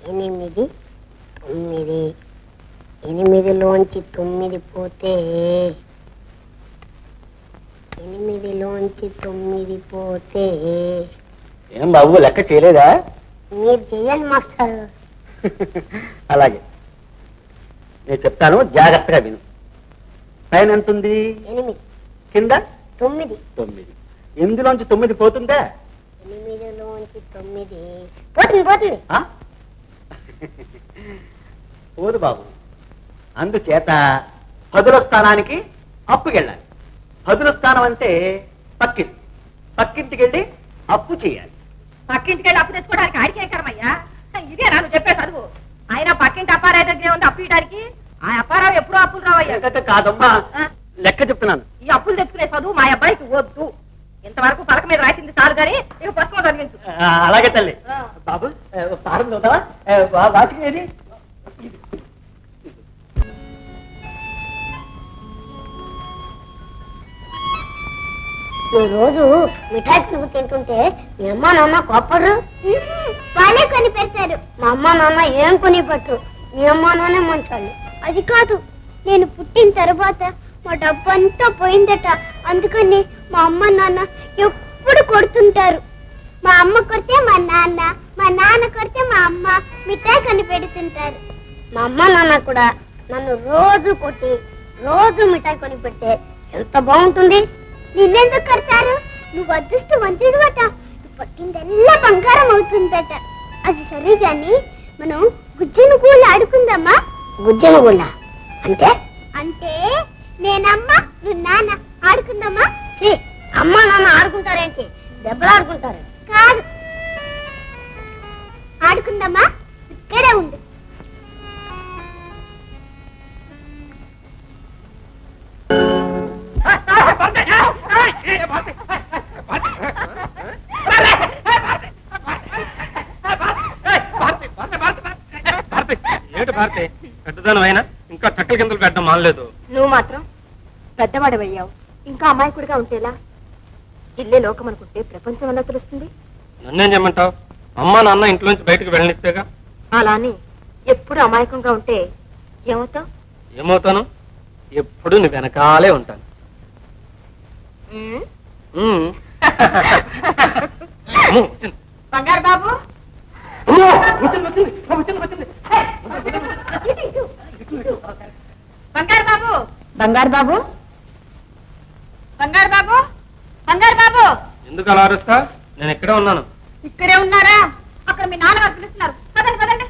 8 9 8లోంచి 9 పోతే 8లోంచి 9 పోతే ఏం బాబు లెక్క చేయలేదా? మీరు చెయ్యండి మాస్టర్. అలాగే నేను చెప్తాను, జాగ్రత్తగా విను. పైన ఎంత ఉంది? 8 కింద 9 9. 8లోంచి 9 పోతుందా? 8లోంచి 9 పోతుంది. పోదు బాబు. అందుచేత 10వ స్థానానికి అప్పుకెళ్ళాలి. 10వ స్థానం అంటే పక్కింటికి వెళ్ళి అప్పు చేయాలి. పక్కింటికి వెళ్ళి అప్పు తెచ్చుకోవడానికి ఆడికే కరమయ్యా. ఇదే నాకు చెప్పే చదువు. ఆయన పక్కింటి అప్పారావు దగ్గర ఉంది అప్పు ఇవ్వడానికి. ఆ అప్పారావు ఎప్పుడూ అప్పులు రావయ్యా. కాదమ్మా, లెక్క చెప్తున్నాను. ఈ అప్పులు తెచ్చుకునే చదువు మా అబ్బాయికి వద్దు. ఇంతవరకు పలక మీద రాసింది చాలు కానీ ఇక పుస్తకం చదివించు. అలాగే తల్లి. బాబు పాఠం చదువుతావా? వాచికేది? రోజు మిఠాయి నువ్వు తింటుంటే మీ అమ్మ నాన్న కోపడరు? వాళ్ళే కొని పెడతారు. మా అమ్మ నాన్న ఏం కొని పట్టు. మీ అమ్మ నాన్న మంచాళ్ళు. అది కాదు, నేను పుట్టిన తర్వాత మా డబ్బంతా పోయిందట. అందుకని మా అమ్మ నాన్న ఎప్పుడు కొడుతుంటారు. మా అమ్మ కొడితే మా నాన్న, మా నాన్న కొడితే మా అమ్మ మిఠాయి కొని పెడుతుంటారు. మా అమ్మ నాన్న కూడా నన్ను రోజు కొట్టి రోజు మిఠాయి కొని పెడితే ఎంత బాగుంటుంది. నిన్నెందుకు కడతారు? నువ్వు అదృష్టవంతుడు అట. నువ్వు పట్టిందల్లా బంగారం అవుతుందట. అది సరే గాని మనం గుజ్జను గూళ్ళ ఆడుకుందామా? గుజ్జను గూళ్ళ అంటే? అంటే నేనమ్మ నువ్వు నాన్న ఆడుకుందామా? అమ్మ నాన్న ఆడుకుంటారేంటి? దెబ్బలు ఆడుకుంటారు కాదు. ఆడుకుందామా? ఇక్కడే ఉండు. ఏమిటి భారతి, పెద్దదానం అయినా ఇంకా చక్కల కిందలు పెట్టడం మానలేదు. నువ్వు మాత్రం పెద్దవాడవయ్యావు, ఇంకా అమాయకుడిగా ఉంటేలా? ఇల్లే లోకం అనుకుంటే ప్రపంచం ఎలా తెలుస్తుంది? నన్నేం చేయమంటావు? అమ్మా నాన్న ఇంట్లోంచి బయటకు వెళ్ళనిస్తేగా. అలా అని ఎప్పుడు అమాయకంగా ఉంటే ఏమవుతావు? ఏమవుతాను? ఎప్పుడు నీ వెనకాలే ఉంటాను. బంగారు బాబు, బంగారు బాబు, బంగారు బాబు, బంగారు బాబు, బంగారు బాబు. ఎందుకు అలా అరుస్తా? నేను ఇక్కడే ఉన్నాను. ఇక్కడే ఉన్నారా? అక్కడ మీ నాన్నగారు పిలుస్తున్నారు. పదండి పదండి.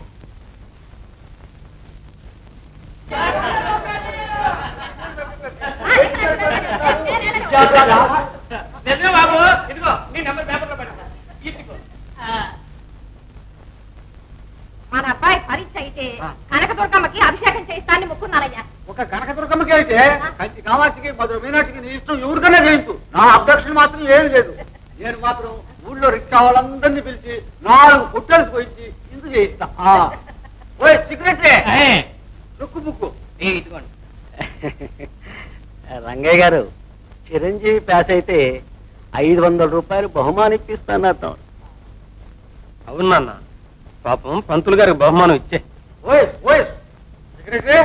బాబు ఇదిగో నీ నెంబర్ పేపర్లో పెట్టు. మన అబ్బాయి పరీక్ష అయితే కనకదుర్గమ్మకి అభిషేకం చేయిస్తానని మొక్కున్నానయ్యా. ఒక కనకదుర్గమ్మకి అయితే కంచి కామాక్షికి మధుర మీనాక్షికి నీ ఇష్టం ఎవరికైనా చేయించు. నా అబ్జెక్షన్ మాత్రం ఏమి లేదు. నేను మాత్రం ఊళ్ళో రిక్షా వాళ్ళందరినీ పిలిచి 4 పుట్టెలు పోయించి ఇందు చేయిస్తా. సిగరెట్లే రుక్కు బుక్కు ఇదిగోండి. రంగయ్య గారు, చిరంజీవి పాస్ అయితే 500 రూపాయలు బహుమానం ఇప్పిస్తాను. అవునన్నా, పాపం పంతులు గారికి బహుమానం ఇచ్చే. సెక్రటరీ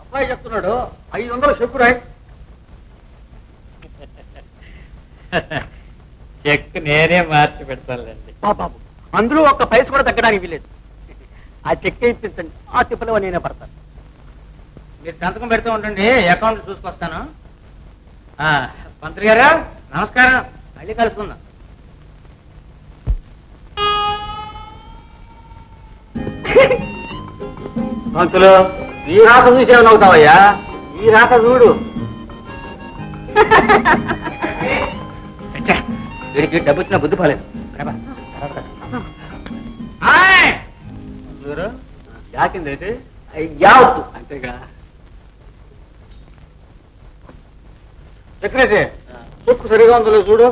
అబ్బాయి చెప్తున్నాడు 500 చెప్పురాయి. చెక్ నేనే మార్చి పెడతానులేండి. బాబు, అందులో ఒక్క పైస కూడా తగ్గడానికి వీలేదు. ఆ చెక్ ఇప్పించండి, ఆ తిప్పలో నేనే పడతాను. మీరు సంతకం పెడుతూ ఉండండి, అకౌంట్ చూసుకొస్తాను. పంతులు గారు నమస్కారం, మళ్ళీ కలుసుకుందాం. పంతులు, ఈ రాత చూసేమవుతావయ్యా? ఈ రాత చూడు. వీడికి డబ్బు వచ్చిన బుద్ధి పోలేదు. యాకిందైతే యావత్తు అంతేగా. సెక్రటరీ చెక్కు సరిగా ఉందో చూడు.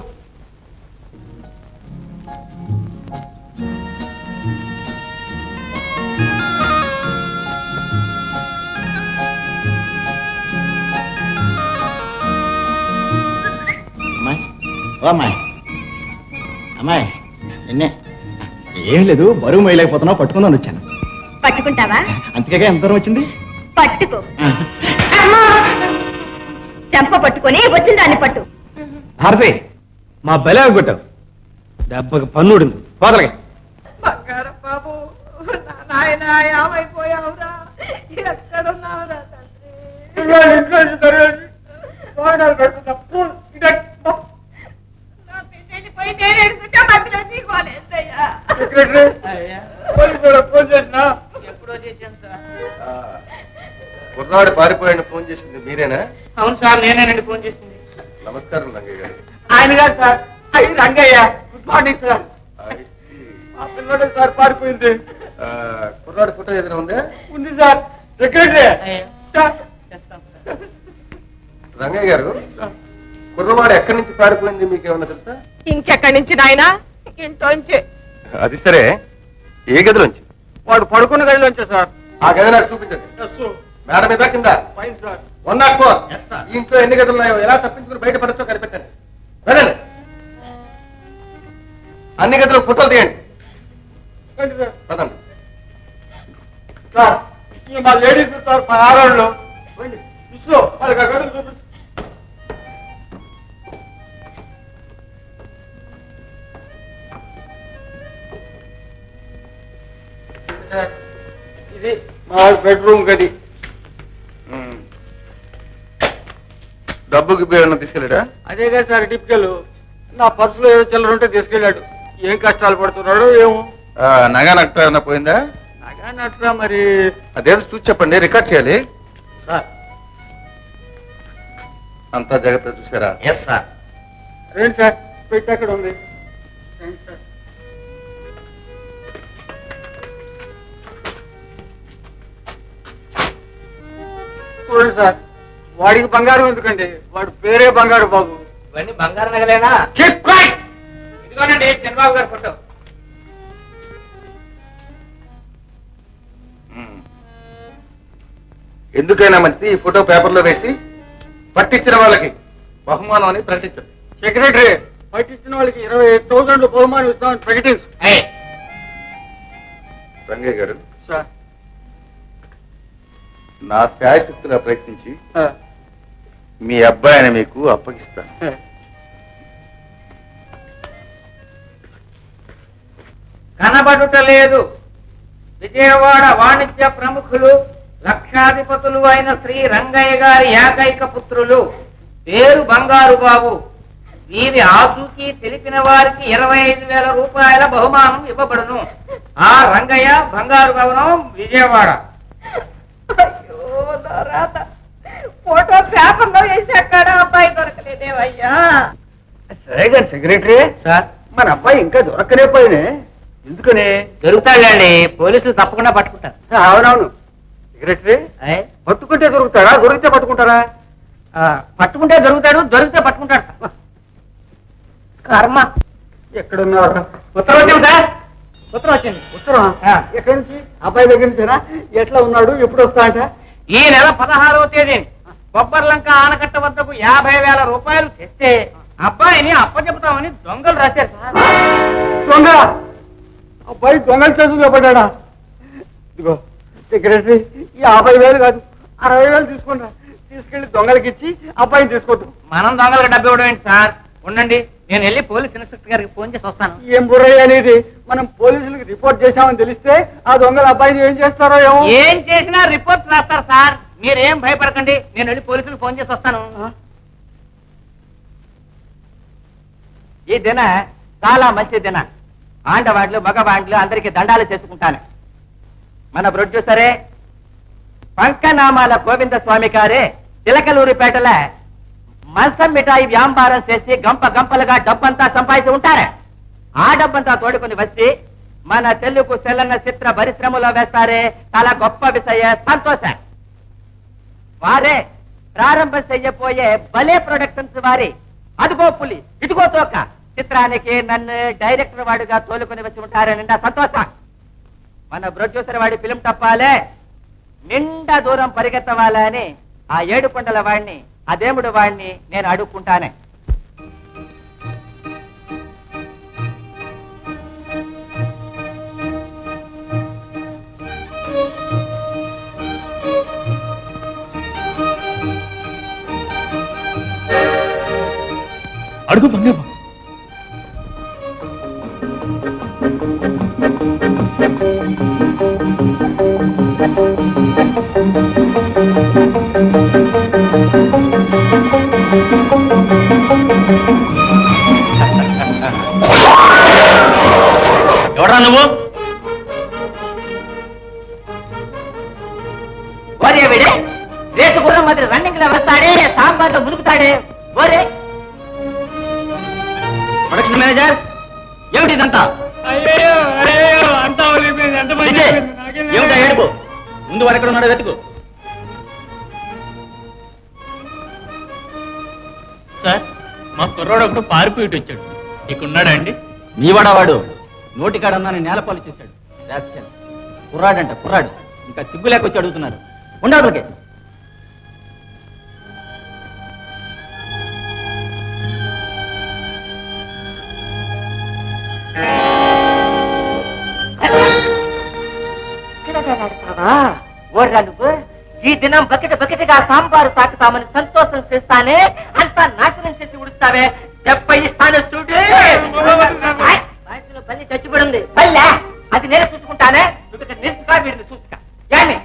అమ్మాయి అమ్మాయి నిన్నే ఏం లేదు, బరువు మొయ్యలేకపోతున్నావు, పట్టుకుందాం వచ్చాను. పట్టుకుంటావా? అంతేగా ఎంత దూరం వచ్చింది? పట్టుకో. చెంప పట్టుకొని వచ్చిన దాన్ని పట్టు. భారతి మా బలే కొట్టావు, దెబ్బకి పన్నుడింది పోదలగా. బంగారం బాబు, నాయన ఏమైపోయావురా? ఎక్కడున్నావురా తండ్రి? నా బిడ్డని పోయి నేను ఎడుతుంటే మధ్యలో నీకు వాళ్ళేద్దయ్యా. ఎప్పుడో చేశాను సార్. కుర్రాడు పారిపోయాడు ఫోన్ చేసింది మీరేనా? అవును సార్, నేనేనండి ఫోన్ చేసింది. నమస్కారం రంగయ్య గారు. ఆయన గారు సార్. అయ్యి రంగయ్య, గుడ్ మార్నింగ్ సార్. ఆ పిల్లడే సార్ పారిపోయింది. కుర్రాడు ఫోటో ఏదైనా ఉందా? ఉంది సార్, సెక్రటరీ. రంగయ్య గారు, కుర్రవాడు ఎక్కడి నుంచి పారిపోయింది మీకేమన్నా తెలుసా? ఇంకెక్కడి నుంచి నాయన? ఇంట్లోంచి. అది సరే, ఏ గదిలోంచి? వాడు పడుకున్న గదిలోంచే సార్. ఆ గది నాకు చూపించండి. మేడ మీద కింద? Fine sir. 104. ఈ ఇంట్లో ఎన్ని గదులు ఉన్నాయో ఎలా తప్పించుకుని బయటపడచ్చో కనిపెట్టండి. వెళ్ళండి, అన్ని గదులు ఫోటోలు తీయండి. పదండి. సార్, ఈ మా లేడీస్ సార్, మా ఆడవాళ్ళు విశ్వ వాళ్ళకి ఆ గదులు చూపించు. ఇది మా బెడ్రూమ్ గది. డబ్బుకి ఏమన్నా తీసుకెళ్ళాడా? అదేగా సార్ టిపికల్. నా పర్సులో ఏదో చిల్లర ఉంటే తీసుకెళ్ళాడు. ఏం కష్టాలు పడుతున్నాడో ఏమో. నగా నట్ట ఏమన్నా పోయిందా? నగా నట్రా మరి. అదేదో చూసి చెప్పండి, రికార్డ్ చేయాలి. సార్ అంతా జాగ్రత్త చూసారా? Yes sir. రండి సార్, పెట్టి అక్కడ ఉంది. రండి సార్. చూడండి సార్, వాడికి బంగారం ఎందుకండి? వాడు పేరే బంగారు బాబు. ఇవన్నీ బంగారు నగలేనా? ఇదిగోనండి చంద్రబాబు గారి ఫోటో. ఎందుకైనా మంచిది ఈ ఫోటో పేపర్లో వేసి పట్టించిన వాళ్ళకి బహుమానం అని ప్రకటించండి. సెక్రటరీ, పట్టించిన వాళ్ళకి 20,000 బహుమానం ఇస్తామని ప్రకటించు. రంగయ్య గారు, సార్ నా శాయశక్తులా ప్రయత్నించి మీ అబ్బాయిని మీకు అప్పగిస్తాను. కనబడుట లేదు. విజయవాడ వాణిజ్య ప్రముఖులు, లక్షాధిపతులు అయిన శ్రీ రంగయ్య గారి ఏకైక పుత్రులు, పేరు బంగారు బాబు. వీరి ఆచూకీ తెలిపిన వారికి 25,000 రూపాయల బహుమానం ఇవ్వబడును. ఆ రంగయ్య, బంగారు భవనం, విజయవాడ. అయ్యో నా రాత. ఫోటో పేపర్లో వేసాక అబ్బాయి దొరకలేదేవయ్యా. సరే గారు సెక్రటరీ సార్, మన అబ్బాయి ఇంకా దొరకనే పోయినే. ఎందుకనే? దొరుకుతాడండి, పోలీసులు తప్పకుండా పట్టుకుంటారు. అవునవును సెక్రటరీ, పట్టుకుంటే దొరుకుతాడా? దొరికితే పట్టుకుంటారా? పట్టుకుంటే దొరుకుతాడు, దొరికితే పట్టుకుంటాడు. కర్మ. ఎక్కడున్నారు? ఉత్తరం వచ్చింది సార్, ఉత్తరం వచ్చింది. ఉత్తరం ఎక్కడి నుంచి? అబ్బాయి దగ్గర నుంచేనా? ఎట్లా ఉన్నాడు? ఎప్పుడు వస్తా అంట? ఈ నెల 16వ తేదీని బొబ్బర్లంక ఆనకట్ట వద్దకు 50,000 రూపాయలు తెస్తే అబ్బాయిని అప్పచెపుతామని దొంగలు రాశారు సార్. దొంగ? అబ్బాయి దొంగల చేతుల్లో పడ్డా? ఇదిగో సెక్రటరీ, ఈ 50,000 కాదు 60,000 తీసుకుంటా. తీసుకెళ్లి దొంగలకి ఇచ్చి అబ్బాయిని తీసుకోవద్దు. మనం దొంగలకు డబ్బు ఇవ్వడం ఏంటి సార్? ఉండండి, నేను వెళ్ళి పోలీస్ ఇన్స్పెక్టర్ గారికి ఫోన్ చేసి వస్తాను. ఏం బుర్రయ్య అనేది? మనం పోలీసులకు రిపోర్ట్ చేశామని తెలిస్తే ఆ దొంగల అబ్బాయిని ఏం చేస్తారో ఏమో. ఏం చేసినా రిపోర్ట్ రాస్తారు సార్, మీరేం భయపడకండి. నేను వెళ్ళి పోలీసులకు ఫోన్ చేసి వస్తాను. ఈ దిన చాలా మంచి దిన. ఆండవాళ్ళు మగవాళ్ళు అందరికీ దండాలు చేసుకుంటాను. మన ప్రొడ్యూసరే పంకనామాల గోవింద స్వామి గారే చిలకలూరిపేటల మంచం మిఠాయి వ్యాపారం చేసి గంప గంపలుగా డబ్బంతా సంపాదించి ఉంటారే. ఆ డబ్బంతా తోడుకుని వచ్చి మన తెలుగు సెల్లన్న చిత్ర పరిశ్రమలో వేస్తారే. చాలా గొప్ప విషయ, సంతోష. వారే ప్రారంభం చెయ్యపోయే భలే ప్రొడక్షన్స్ వారి అదుగో పులి ఇటుగో తోక చిత్రానికి నన్ను డైరెక్టర్ వాడిగా తోలుకొని వచ్చి ఉంటారని సంతోషం. మన ప్రొడ్యూసర్ వాడి ఫిలిం తప్పాలే, నిండా దూరం పరిగెత్తవాలని ఆ 7 కొండల వాడిని, ఆ దేవుడు వాడిని నేను అడుక్కుంటానే. అడుగు బంగారు బాబు. ఎవరా నువ్వు? ఓరే వీడే రేసు గుర్రం మాదిరి రన్నింగ్ లో వస్తాడే, సాంబార్లో మునుకుతాడే. ఓరే ప్రొడక్షన్ మేనేజర్, ఏమిటి ఇదంతా? ఏమిటా ఏడుపు? ముందు వాడు ఎక్కడ ఉన్నాడో వెతుకు. సార్ మా కుర్రోడు ఒకడు పారిపోయి వచ్చాడు, ఇక్కడున్నాడా అండి? నీవాడా వాడు? నోటికాడన్నా నేలపాలు చేశాడు. రాస్కెల్. కుర్రాడంట కుర్రాడు, ఇంకా సిగ్గు లేకొచ్చి అడుగుతున్నారు. ఉండవే ఓర్రా నువ్వు. ఈ దినం బకెట్గా సాంబారు తాకుతామని సంతోషం చేస్తానే, అంతా నాశనం చేసి ఉడుస్తావే. 70 ఇస్తాను చూడు. వయసులో బల్లి చచ్చిపడింది. బల్లె అది నేనే చూసుకుంటానే, నువ్వు ఇక్కడ నిలుచుగా వీడిని చూసుకా. ఏమి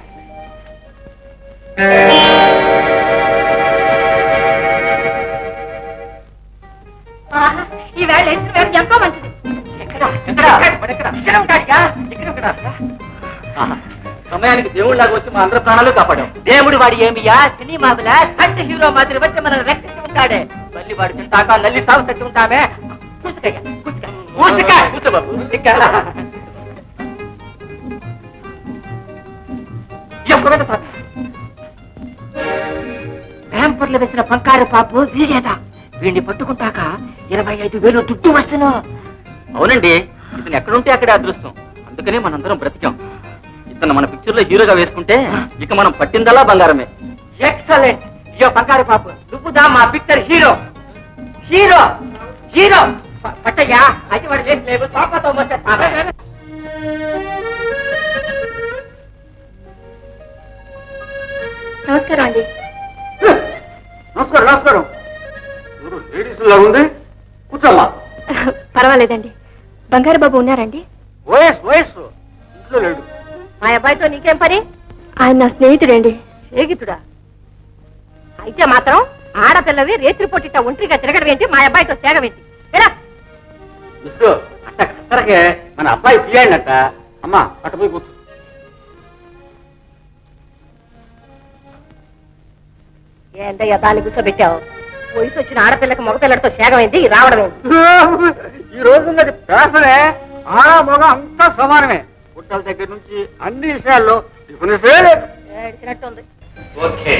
ఈవేళ ఎంతో మంచిది. సమయానికి దేవుళ్ళగా వచ్చి మా అందరి ప్రాణాలు కాపాడాం. దేవుడు వాడి ఏమియా? సినిమాల కంటి హీరో మాదిరి వచ్చి మనల్ని రక్షించి ఉంటాడే. మళ్ళీ వాడు తింటాక నల్లి సాగు తెచ్చి ఉంటామే. ర్యాంపర్లు వేసిన పంకారు పాపు వీడేదా? వీడిని పట్టుకుంటాక 25,000 దుడ్డు వస్తును. అవునండి, ఇతను ఎక్కడుంటే అక్కడే అదృష్టం. అందుకనే మనందరం బ్రతికాం. ఇతను మన పిక్చర్ లో హీరోగా వేసుకుంటే ఇక మనం పట్టిందల్లా బంగారమే. ఎక్సలెంట్. ఇయో బంగారు పాపు, నువ్వుదా మా పిక్చర్ హీరో. హీరో హీరో పట్టయ్యా. అయితే వాడు వేసి లేవు, సోపాతో వచ్చేస్తా. నమస్కారం అండి. నమస్కారం నమస్కారం. లేడీస్ లాగా ఉంది, కూర్చోమ్మా. పర్వాలేదండి. బంగారు బాబు ఉన్నారండి? వయస్సు ఇంట్లో లేడు. మా అబ్బాయితో నీకేం పని? ఆయన నా స్నేహితుడండి. స్నేహితుడా? అయితే మాత్రం ఆడపిల్లవి రేత్రి పొట్టిట ఒంటరిగా తిరగడం ఏంటి? మా అబ్బాయితో సేగం ఏంటి? ఎలా మిస్సు అట్ట కసరకే మన అబ్బాయి పియ్యాడినట్ట. అమ్మా అట్ట పోయి కూర్చో. ఏంటయ్యా దాన్ని కూర్చోబెట్టావు? వయసు వచ్చిన ఆడపిల్లకి మగపిల్లడితో సేగం ఏంటి? రావడం ఏంటి? ఈ రోజు పేసనే ఆడ మగ అంతా సమానమే. పుట్టల దగ్గర నుంచి అన్ని విషయాల్లో డిఫరెన్సే లేదు. ఏడ్చినట్టుంది. ఓకే.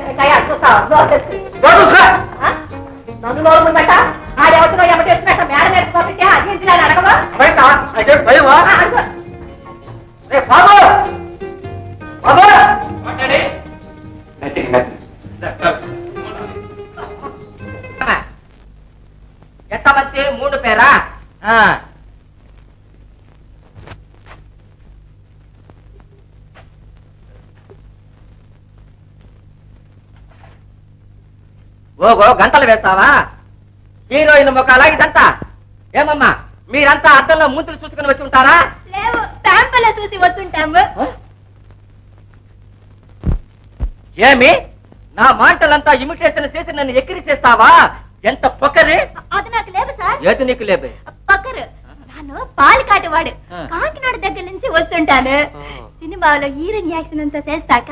ఏంటయ్యా చూస్తావా? నన్ను నోరు ముందట ఆడెవరితో ఎమ్మటి వచ్చినట్ట మేడ నేర్చుకోబెట్టి అదేంటి అని అడగవా? భయమా? అడుగు. బాబు బాబు ఎంతమంది? 3 పేరా? ఓగో గంటలు వేస్తావా? హీరోయిన్ ముఖాల ఇదంతా? ఏమమ్మా మీరంతా అద్దంలో మూతులు చూసుకుని వచ్చి ఉంటారా? లేవు, శాంపుల్ చూసి వస్తుంటాము. ఏమి నా మాటలంతా ఇమిటేషన్ చేసి నన్ను ఎక్కిరి చేస్తావా? ఎంత పొక్కరి! అది నాకు లేవు సార్. ఏది నీకు లేబే? పక్కరు నాను పాలికాటివాడు. ఆ. కాకినాడ దగ్గర నుంచి వస్తుంటాను. ఆ. సినిమాలో హీరోయిన్ యాక్షన్ అంతా చేస్తాక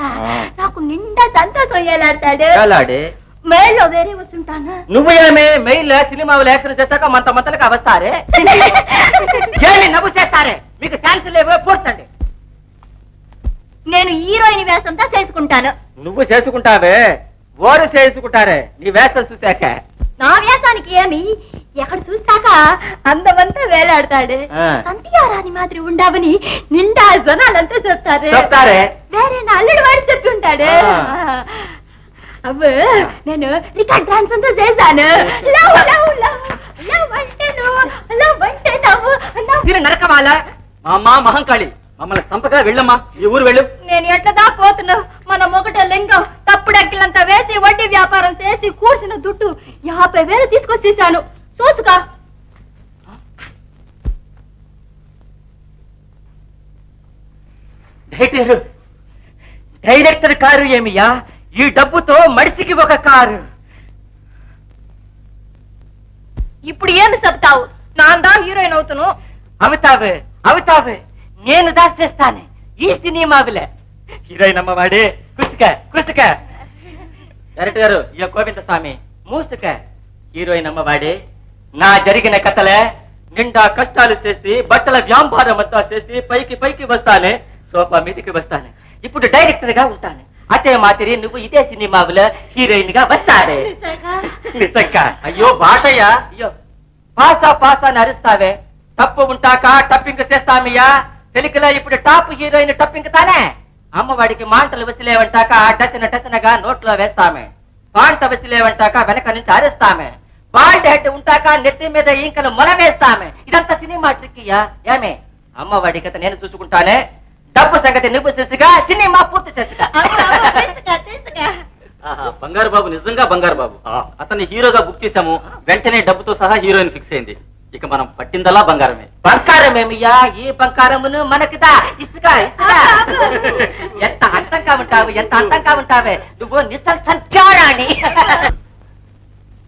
నాకు నిండా సంతోషం ఏలాడతాడు. ఎలాడే? మేల్లో వేరే వస్తుంటాను. నువ్వు ఏమి మెయిల్ సినిమాలు యాక్షన్ చేస్తాక మంత మంతలకు అవస్తారే? ఏమి నవ్వు చేస్తారే? మీకు ఛాన్స్ లేవో పూర్చండి. నేను హీరోయిన్ వేషంతో చేసుకుంటాను. నువ్వు చేసుకుంటావే, ఓరు చేసుకుంటారే నీ వేషం చూశాక. నా వేషానికి ఏమి ఎక్కడ చూస్తాక అందమంతా వేలాడతాడు. ఆ. సంతియారాని మాదిరి ఉండవని నిండా జనాలంతా చెప్తారే? వేరే నా అల్లుడు వాడు చెప్పి ఉంటాడు. ఆ. అవ్వ నేను రికార్డ్ డాన్స్ అంతా చేశాను. లవ్ లవ్ లవ్ లవ్ అంటే నువ్వు, లవ్ అంటే నవ్వు, మీరు నరకమాల మా అమ్మ మహంకాళి మమ్మల్ని చంపగా వెళ్ళమ్మా ఈ ఊరు వెళ్ళు. నేను ఎట్లదా పోతున్నా మన మొగట లింగం తప్పుడెక్కిలంతా వేసి వడ్డీ వ్యాపారం చేసి కూర్చిన దుడ్డు 50,000 తీసుకొచ్చేసాను చూసుకా. Director car ఏమియా? ఈ డబ్బుతో మడిసికి ఒక కారు. ఇప్పుడు ఏమి చెప్తావు? నాందా హీరోయిన్ అవుతును. అవుతావే అవుతావే, నేను దాచేస్తాను ఈ సినిమావిలే. హీరోయిన్ అమ్మవాడే కుసుక కుసుక. డైరెక్టర్ గారు ఇయ గోవింద స్వామి మూసుక. హీరోయిన్ అమ్మవాడే నా జరిగిన కథలే నిండా కష్టాలు చేసి బట్టల వ్యాపారం అంతా చేసి పైకి పైకి వస్తానే, సోఫా మీదకి వస్తానే. ఇప్పుడు డైరెక్టర్ గా ఉంటాను. అదే మాదిరి నువ్వు ఇదే సినిమాలో హీరోయిన్ గా వస్తానే. నిజంగా అయ్యో భాషయ్యా, అయ్యో పాసా పాసా అని అరుస్తావే. తప్పు ఉంటాక టప్పింగ్ చేస్తామయ్యా. తెలుగులో ఇప్పుడు టాప్ హీరోయిన్ టప్పింగ్ తానే. అమ్మవాడికి మాంటలు వసిలేవంటాక డసన డసనగా నోట్లో వేస్తామే. పాంట వసిలేవంటాక వెనక నుంచి అరుస్తామే. బాల్డ్ హెడ్ ఉంటాక నెత్తి మీద ఇంకలు మొలవేస్తామే. ఇదంతా సినిమా ట్రిక్కియా ఏమే? అమ్మవాడి కథ నేను చూసుకుంటానే, డబ్బు సంగతి నువ్వు చేసిగా సినిమా పూర్తి చేసుగా. బంగారు బాబు నిజంగా బంగారు బాబు. అతన్ని హీరోగా బుక్ చేశాము, వెంటనే డబ్బుతో సహా హీరోయిన్ ఫిక్స్ అయింది. ఇక మనం పట్టిందల్లా బంగారమే. బంగారమేమియా? ఈ బంగారమును మనకిదా ఇసుక ఇసుక. ఎంత అంతంగా ఉంటావు, ఎంత అంతంగా ఉంటావే నువ్వు. నిస్సంచారాణి.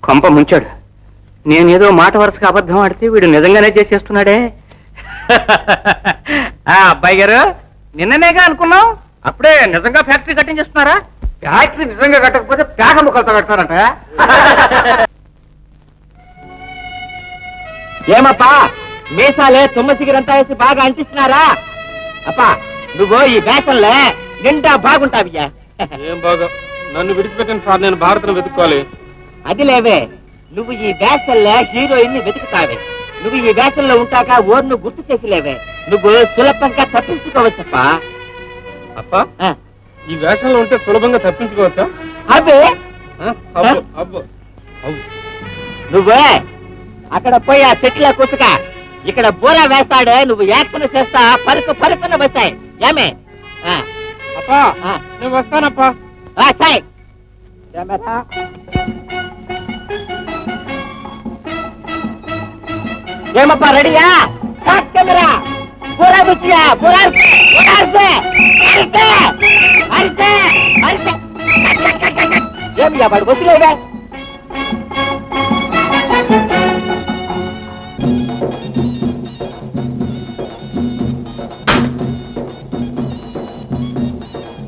కొంప ముంచాడు. నేనేదో మాట వరుసగా అబద్ధం ఆడితే వీడు నిజంగానే చేసేస్తున్నాడే. అబ్బాయి గారు నిన్ననేగా అనుకున్నాం, అప్పుడే నిజంగా ఫ్యాక్టరీ కట్టించేస్తున్నారా? ఫ్యాక్టరీ నిజంగా కట్టకపోతే పేక ముక్కలతో కడతారంట. ఏమప్పా మీసాలే తుమ్మసిగిరంతా వేసి బాగా అంటిస్తున్నారా? అప్పా నువ్వు ఈ వేషంలే నిండా బాగుంటావియ్యా. ఏం బాగా నన్ను విడిచిపెట్టిన సార్, నేను భారతను వెతుక్కోవాలి. అది లేవే, నువ్వు ఈ వేషంలో హీరోయిన్ ని వెతుకుతావే. నువ్వు ఈ వేషంలో ఉంటాక ఓర్ను గుర్తు చేసి లేవే. నువ్వు సులభంగా తప్పించుకోవచ్చప్పా. అప్ప ఈ వేషంలో ఉంటే సులభంగా తప్పించుకోవచ్చా? అబ్బే అబ్బో అబ్బో అబ్బో. నువ్వే అక్కడ పోయి ఆ చెట్ల కుసుక, ఇక్కడ బూర వేస్తాడే. నువ్వు యాక్షన్ చేస్తా పరుకు పరుకున వస్తాయి. ఏమే? అప్పా నేను వస్తానప్పా. సాయి ఏమప్పా రెడీయా? కెమెరా బూర బుచ్చియా బూర ఏమియా వాడు బొచ్చులేదా?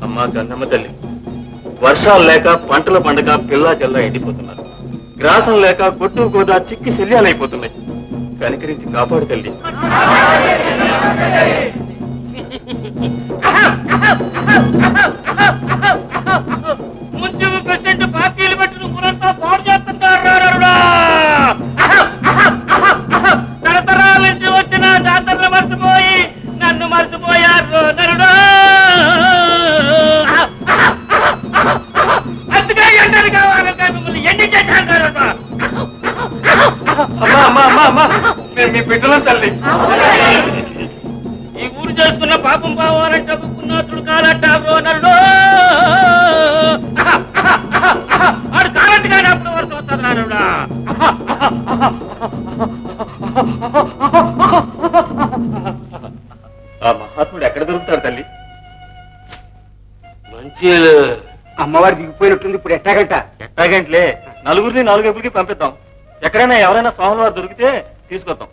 అమ్మా గన్నమ్మ తల్లి, వర్షాలు లేక పంటల పండగ పిల్లా జల్లా ఎండిపోతున్నారు. గ్రాసం లేక కొట్టు గోదా చిక్కి శల్యాలైపోతున్నాయి. కనికరించి కాపాడు తల్లి. మున్సిపల్ ప్రెసిడెంట్ పార్టీలు పెట్టిన ఊరంతా పాడు చేస్తున్నారు. తరతరాల నుంచి వచ్చిన జాతరలు మర్చిపోయి నన్ను మర్చిపోయారు నరుడు. అందుకే ఎండలు కావాలి, మిమ్మల్ని ఎండి చేశాను. అమ్మా అమ్మా అమ్మా అమ్మా, నేను మీ బిడ్డలను తల్లి. ఈ ఊరు చేసుకున్న పాపం పోవాలంటే పుణ్యాతుడు కాలంటావు నరుడు. వాడు కాలంటి కానీ అప్పుడు వరకు వస్తుంది నరుడా. ఆ మహాత్ముడు ఎక్కడ దొరుకుతాడు తల్లి? మంచి అమ్మవారు దిగిపోయినట్టుంది. ఇప్పుడు ఎట్టాగంట? ఎట్టాగంట్లే, నలుగురిని 4 వైపులకి పంపిద్దాం. ఎక్కడైనా ఎవరైనా స్వాముల వారు దొరికితే తీసుకొద్దాం.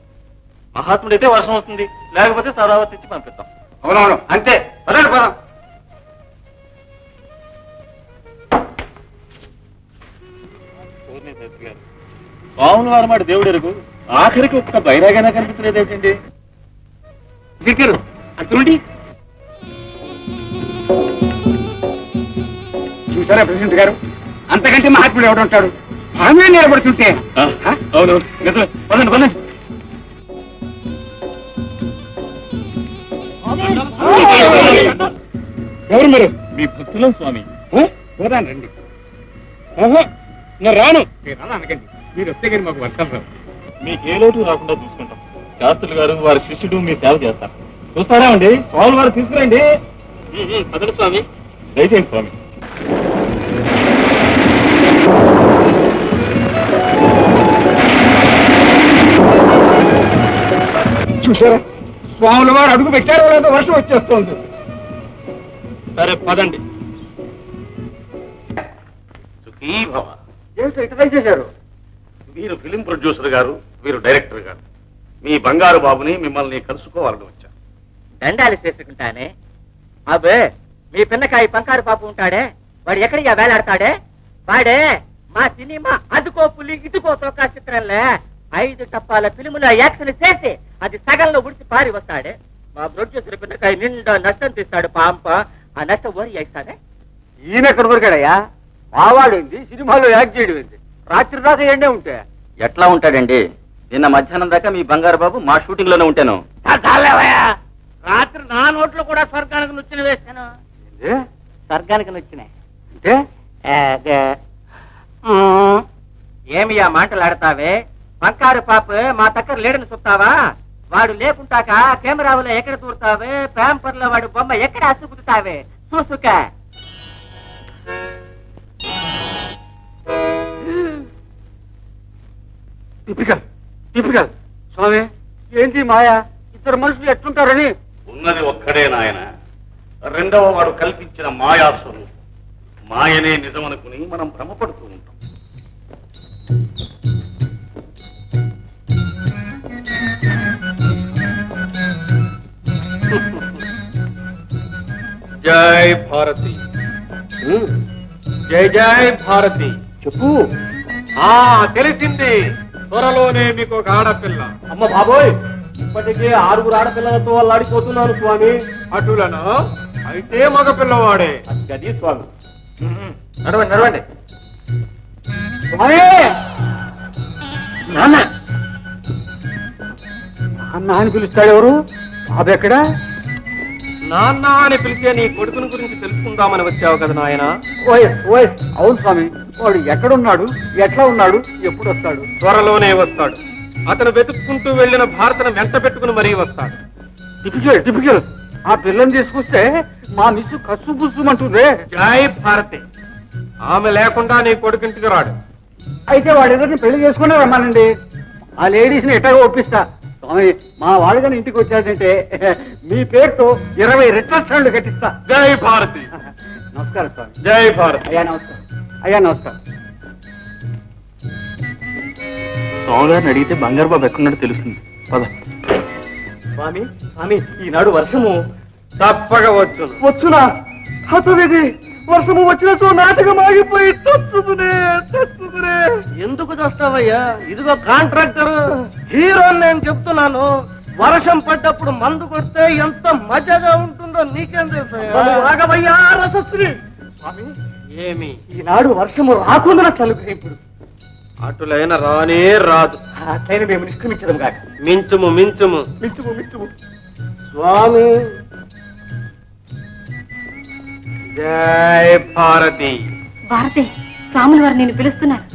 మహాత్ముడైతే వర్షం వస్తుంది, లేకపోతే సదావతి ఇచ్చి పంపిద్దాం. అవునవును అంతే. పదండి పదం. స్వాముల వారు మాట దేవుడు ఎరుగు, ఆఖరికి ఒక్క బైరాగైనా కనిపించలేదేంటండి? దిక్కురు అంటుండి. చూసారా ప్రెసిడెంట్ గారు, అంతకంటే మహాత్ముడు ఎవడుంటాడు? మనమే నిలబడుతుంటే. అవునవును నిజమే. పదండి పదండి. ఎవరు మీరు? మీ భక్తులం స్వామి. పోదాను రండి. నేను రాను. మీరు అలా అనకండి, మీరు వస్తే కానీ మాకు వర్షాలు రావు. మీకు ఏ లోటు రాకుండా చూసుకుంటాం. శాస్త్రులు గారు వారి శిష్యుడు మీ సేవ చేస్తారు. చూస్తారా అండి స్వామి వారు తీసుకురండి పదడు స్వామి దయచేయండి స్వామి చూసారా స్వాముల వారు అడుగు పెట్టారో లేదో వర్షం వచ్చేస్తుంది. సరే పదండి. సుఖీభవ. ఏమిటి ఇటు దయచేశారు? వీరు ఫిలిం ప్రొడ్యూసర్ గారు, వీరు డైరెక్టర్ గారు. మీ బంగారు బాబుని మిమ్మల్ని కలుసుకోవాలని వచ్చారు. దండాలు చేసుకుంటానే. అబ్బే మీ పిన్నకాయ పంకారు పాపు ఉంటాడే, వాడు ఎక్కడికి వేలాడతాడే? వాడే మా సినిమా అదుకో పులి ఇదుకో తోకా చిత్రంలే 5 టప్పాల ఫిలిములో యాక్షన్ చేసి అది సగంలో ఉడిచి పారి వస్తాడే. మా ప్రొడ్యూసర్ పిన్నకాయ నిండా నష్టం తీస్తాడు పాంప. ఆ నష్టం ఓరి చేస్తానే. ఈయన ఎక్కడ దొరికాడయ్యా? మావాడేంది సినిమాలో యాక్ట్ చేయడం ఏంటి? రాత్రి దాకా ఎండే ఉంటే ఎట్లా ఉంటాడండి? నిన్న మధ్యాహ్నం దాకా మీ బంగారు బాబు మా షూటింగ్ లోనే ఉంటాను. రాత్రి నా నోట్లో కూడా స్వర్గానికి నొచ్చిన వేస్తాను. స్వర్గానికి నొచ్చినాయి అంటే ఏమి ఆ మాటలాడతావే? బంగారు పాప మా దగ్గర లేడని చూస్తావా? వాడు లేకుంటాక కెమెరాలో ఎక్కడ దూరుతావే? పేపర్ లో వాడు బొమ్మ ఎక్కడ అసుకుతావే? చూసుక టిపికల్ టిపికల్. స్వామి ఏంటి మాయా? ఇద్దరు మనుషులు ఎట్లుంటారని? ఉన్నది ఒక్కడే నాయన, రెండవ వాడు కల్పించిన మాయాస్వరూపం. మాయనే నిజమనుకుని మనం భ్రమపడుతూ ఉంటాం. జై భారతి. జై జై భారతి. చెప్పు. తెలిసింది, త్వరలోనే మీకు ఒక ఆడపిల్ల. అమ్మ బాబోయ్, ఇప్పటికే 6 ఆడపిల్లలతో అల్లాడిపోతున్నాను స్వామి. అటులను అయితే మగ పిల్లవాడే. గది స్వామి. నడవండి నడవండి. స్వామి నాన్న నాన్న అని పిలుస్తాడు. ఎవరు? బాబు ఎక్కడా? నాన్న అని పిలిచే నీ కొడుకుని గురించి తెలుసుకుందామని వచ్చావు కదా నాయన. OS OS. అవును స్వామి. వాడు ఎక్కడున్నాడు, ఎట్లా ఉన్నాడు, ఎప్పుడు వస్తాడు? త్వరలోనే వస్తాడు. అతను వెతుక్కుంటూ వెళ్ళిన భారతను వెంట పెట్టుకుని మరీ వస్తాడు. Typical typical. ఆ పిల్లని తీసుకొస్తే మా మిస్సు కసు బుస్సుమంటుందే. జై భారతి. ఆమె లేకుండా నీ కొడుకింటికి రాడు. అయితే వాడిద్దరిని పెళ్లి చేసుకునే రమ్మానండి. ఆ లేడీస్ ని ఎట్టగా ఒప్పిస్తా. స్వామి మా వాడు కానీ ఇంటికి వచ్చాడంటే మీ పేరుతో 20 రెట్ల స్టాండ్లు కట్టిస్తా. జై భారతి. నమస్కారం స్వామి. జై భారతి. అయ్యా నమస్కారం. అయ్యా నమస్కారం. స్వామి గారిని అడిగితే బంగారు బాబు ఎక్కడున్నాడో తెలుస్తుంది. పద. స్వామి స్వామి, ఈనాడు వర్షము తప్పగా వచ్చును. వచ్చునా? హతవిధి. వర్షము వచ్చినచో నాటకం ఆగిపోయి చచ్చుకునే. ఎందుకు చేస్తావయ్యా? ఇదిగో కాంట్రాక్టర్ హీరో నేను చెప్తున్నాను. వర్షం పడ్డప్పుడు మందు కొడితే ఎంత మజాగా ఉంటుందో నీకేం రాఘవయ్యా రసస్త్రీ. స్వామి ఏమి? ఈనాడు వర్షము రాకుండా కలుగు. ఇప్పుడు అటులైన రానే రాదు. అట్లయినా మేము నిష్క్రమించడం కాదు. మించుము మించుము. మించుము మించుము. స్వామి జై భారతి. భారతి, స్వాముల వారు నేను పిలుస్తున్నారు.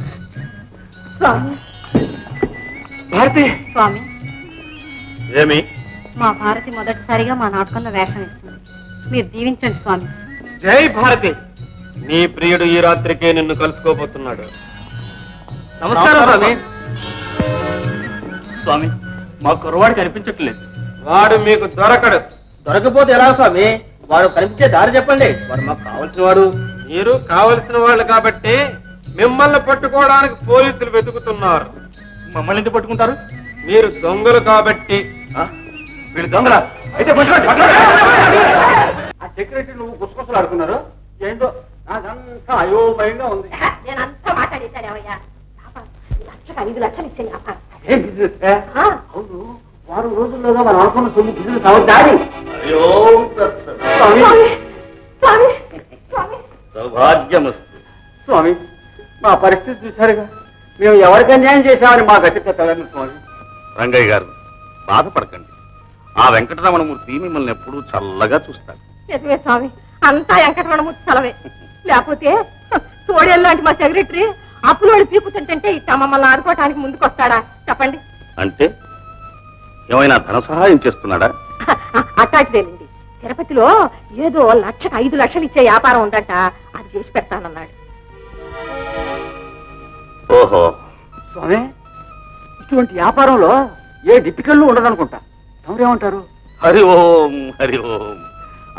భారతి. స్వామి, ఏమి? మా భారతి మొదటిసారిగా మా నాటకంలో వేషం ఇస్తుంది. మీరు దీవించండి స్వామి. జై భారతి. నీ ప్రియుడు ఈ రాత్రికే నిన్ను కలుసుకోబోతున్నాడు. నమస్కారం స్వామి. స్వామి మా కుర్రవాడు కనిపించట్లేదు. వాడు మీకు దొరకడు. దొరకపోతే ఎలా స్వామి? వాడు కనిపించే దారి చెప్పండి. వాడు మాకు కావలసిన వాడు. మీరు కావలసిన వాళ్ళు కాబట్టి మిమ్మల్ని పట్టుకోవడానికి పోలీసులు వెతుకుతున్నారు. మమ్మల్ని ఎందుకు పట్టుకుంటారు? మీరు దొంగలు కాబట్టి. వీళ్ళు దొంగల అయితే ఆ సెక్రటరీ నువ్వు గుసగుసలు ఆడుకున్నారు ఏంటో నాకంతా అయోమయంగా ఉంది. నేనంతా మాట్లాడేశారేవయ్యా. 5 లక్షలు ఇచ్చాను. ఏం బిజినెస్? అవును, 6 రోజుల్లోగా మనం అనుకున్న సొమ్ము బిజినెస్ అవద్దాది. అయ్యో స్వామి, స్వామి, సౌభాగ్యమస్తు. స్వామి మా పరిస్థితి చూశారుగా. మేము ఎవరికి అన్యాయం చేశామని మా గట్టి పెట్టాలని స్వామి. రంగయ్య గారు బాధపడకండి. ఆ వెంకటరమణమూర్తి మిమ్మల్ని ఎప్పుడూ చల్లగా చూస్తాడు. నిజమే స్వామి, అంతా వెంకటరమణమూర్తి చలవే. లేకపోతే తోడేళ్ళు లాంటి మా సెక్రటరీ అప్పులోడు పీకుతుంటే ఇట్లా మమ్మల్ని ఆడుకోవటానికి ముందుకు వస్తాడా చెప్పండి? అంటే ఏమైనా ధన సహాయం చేస్తున్నాడా? అట్టాటిదేనండి. తిరుపతిలో ఏదో 5 లక్షలు ఇచ్చే వ్యాపారం ఉందంట, అది చేసి పెడతానన్నాడు. ఓహో, స్వామి ఇటువంటి వ్యాపారంలో ఏ డిఫికల్ట్ ఉండదనుకుంటా. తమరేమంటారు? హరి ఓం హరి ఓం.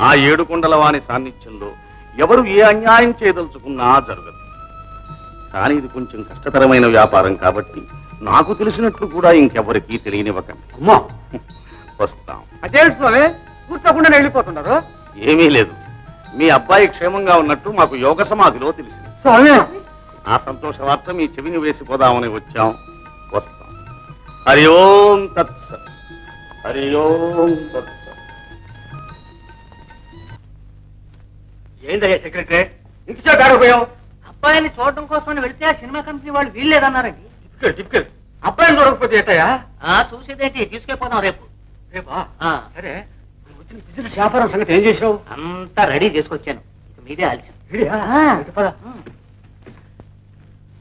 ఆ 7 కొండల వాని సాన్నిధ్యంలో ఎవరు ఏ అన్యాయం చేయదలుచుకున్నా జరగదు. కానీ ఇది కొంచెం కష్టతరమైన వ్యాపారం కాబట్టి నాకు తెలిసినట్లు కూడా ఇంకెవరికీ తెలియనివ్వకండి. అమ్మా, వస్తాం. అదేంటి స్వామి కూర్చోకుండా వెళ్ళిపోతున్నారు? ఏమీ లేదు, మీ అబ్బాయి క్షేమంగా ఉన్నట్టు మాకు యోగ సమాధిలో తెలిసింది. స్వామి ఆ సంతోష వార్త మీ చెవిని వేసిపోదామని వచ్చాం. వస్తాం. హరి ఓం తత్సత్. హరి ఓం తత్సత్. ఏందయ్యా సెక్రటరీ, ఇంతసేపు ఆడపోయాం? అబ్బాయిని చూడడం కోసం వెళితే ఆ సినిమా కంపెనీ వాళ్ళు వీల్లేదన్నారండి. టిపికల్. అబ్బాయిని చూడకపోతే ఏంటయ్యా? చూసేదేంటి, తీసుకెళ్ళిపోదాం రేపు. రేపా? ఆ, సరే, వచ్చిన బిజినెస్ వ్యాపారం సంగతి ఏం చేసావు? అంతా రెడీ చేసుకొచ్చాను. ఇక మీదే ఆలస్యం. ఇడియా? ఆ. ఇటు పద.